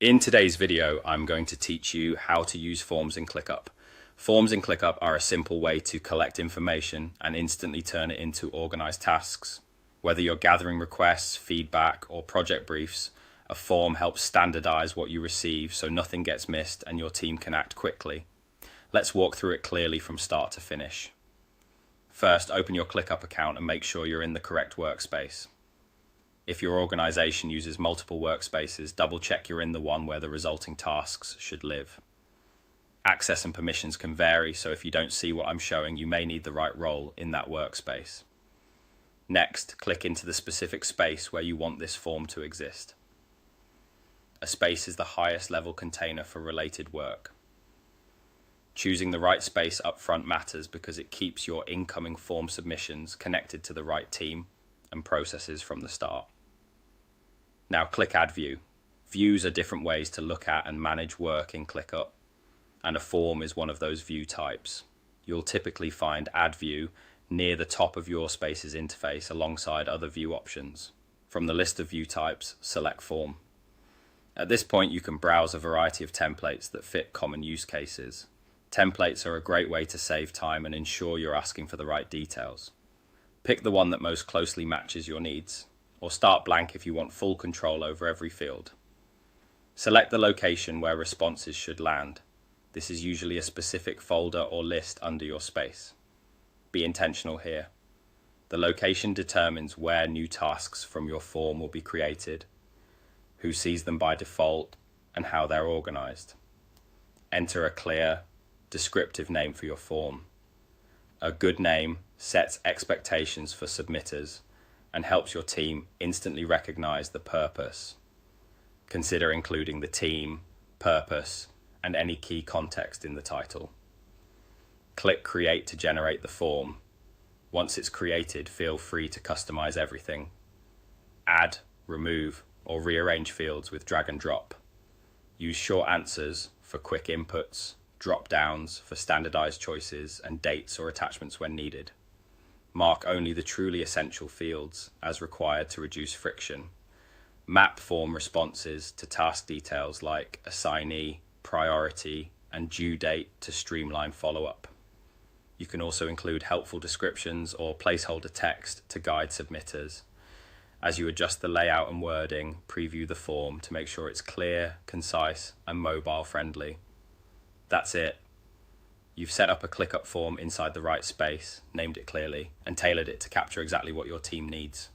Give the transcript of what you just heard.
In today's video, I'm going to teach you how to use forms in ClickUp. Forms in ClickUp are a simple way to collect information and instantly turn it into organized tasks. Whether you're gathering requests, feedback, or project briefs, a form helps standardize what you receive so nothing gets missed and your team can act quickly. Let's walk through it clearly from start to finish. First, open your ClickUp account and make sure you're in the correct workspace. If your organization uses multiple workspaces, double-check you're in the one where the resulting tasks should live. Access and permissions can vary, so if you don't see what I'm showing, you may need the right role in that workspace. Next, click into the specific space where you want this form to exist. A space is the highest level container for related work. Choosing the right space up front matters because it keeps your incoming form submissions connected to the right team and processes from the start. Now click Add View. Views are different ways to look at and manage work in ClickUp, and a form is one of those view types. You'll typically find Add View near the top of your Spaces interface alongside other view options. From the list of view types, select Form. At this point, you can browse a variety of templates that fit common use cases. Templates are a great way to save time and ensure you're asking for the right details. Pick the one that most closely matches your needs, or start blank if you want full control over every field. Select the location where responses should land. This is usually a specific folder or list under your space. Be intentional here. The location determines where new tasks from your form will be created, who sees them by default, and how they're organized. Enter a clear, descriptive name for your form. A good name sets expectations for submitters and helps your team instantly recognize the purpose. Consider including the team, purpose, and any key context in the title. Click Create to generate the form. Once it's created, feel free to customize everything. Add, remove, or rearrange fields with drag and drop. Use short answers for quick inputs, drop-downs for standardized choices, and dates or attachments when needed. Mark only the truly essential fields as required to reduce friction. Map form responses to task details like assignee, priority, and due date to streamline follow-up. You can also include helpful descriptions or placeholder text to guide submitters. As you adjust the layout and wording, preview the form to make sure it's clear, concise, and mobile-friendly. That's it. You've set up a ClickUp form inside the right space, named it clearly, and tailored it to capture exactly what your team needs.